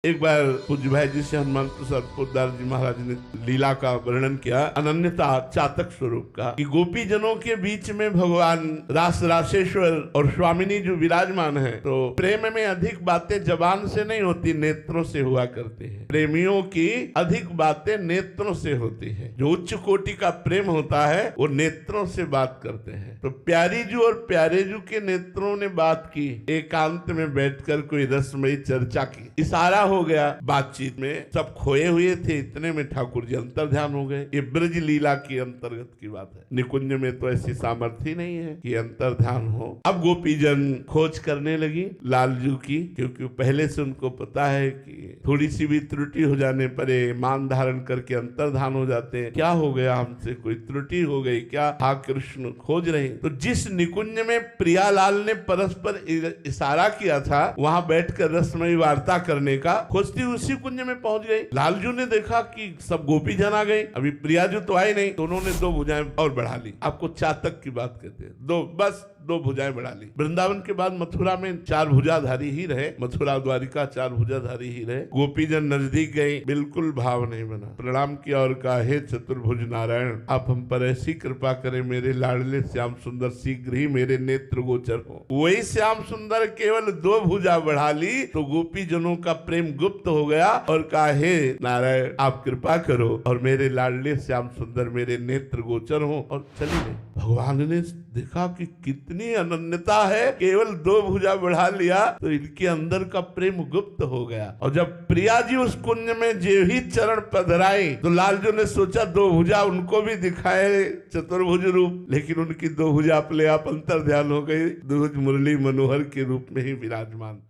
एक बार पूज्य भाई जी से हनुमान प्रसाद पोद्दार जी महाराज ने लीला का वर्णन किया, अनन्यता चातक स्वरूप का, कि गोपी जनों के बीच में भगवान रास रासेश्वर और स्वामिनी जो विराजमान है, तो प्रेम में अधिक बातें जबान से नहीं होती, नेत्रों से हुआ करती है। प्रेमियों की अधिक बातें नेत्रों से होती है। जो उच्च कोटि का प्रेम होता है वो नेत्रों से बात करते हैं। तो प्यारीजू और प्यारेजू के नेत्रों ने बात की, एकांत में बैठकर कोई रसमयी चर्चा की, इशारा हो गया बातचीत में। सब खोए हुए थे, इतने में ठाकुर जी अंतर्ध्यान हो गए। ये ब्रज लीला के अंतर्गत की बात है। निकुंज में तो ऐसी सामर्थ्य नहीं है कि अंतर्ध्यान हो। अब गोपीजन खोज करने लगी लालजू की, क्योंकि पहले से उनको पता है कि थोड़ी सी भी त्रुटि हो जाने पर मान धारण करके अंतर्ध्यान हो जाते हैं। क्या हो गया, हमसे कोई त्रुटि हो गई क्या? हाँ कृष्ण खोज रहे। तो जिस निकुंज में प्रियालाल ने परस्पर इशारा किया था, वहां बैठकर रसमयी वार्ता करने का, खोजती उसी कुंज में पहुंच गई। लालजू ने देखा कि सब गोपी जन आ गए, अभी प्रियाजू तो आए नहीं, तो उन्होंने 2 भुजाएं और बढ़ा ली। आपको चातक की बात कहते हैं, 2 भुजाएं बढ़ा ली। वृंदावन के बाद मथुरा में 4 भुजाधारी ही रहे, मथुरा द्वारिका 4 भुजाधारी ही रहे। गोपी जन नजदीक गई, बिल्कुल भाव नहीं बना, प्रणाम किया और कहा, हे चतुर्भुज नारायण, आप हम पर ऐसी कृपा करें, मेरे लाडले श्याम सुंदर शीघ्र ही मेरे नेत्र गोचर हो। वही श्याम सुंदर केवल 2 भुजा बढ़ा ली तो गोपी जनों का प्रेम गुप्त हो गया और कहा, हे नारायण आप कृपा करो और मेरे लाडले श्याम सुंदर मेरे नेत्र गोचर हो, और चली गई। भगवान ने देखा कि कितनी अनन्यता है, केवल 2 भुजा बढ़ा लिया तो इनके अंदर का प्रेम गुप्त हो गया। और जब प्रिया जी उस कुंज में जे ही चरण पधराई तो लालजू ने सोचा 2 भुजा उनको भी दिखाए चतुर्भुज रूप, लेकिन उनकी 2 भुजा अपने आप अंतर्ध्यान हो गई, दुर्ज मुरली मनोहर के रूप में ही विराजमान।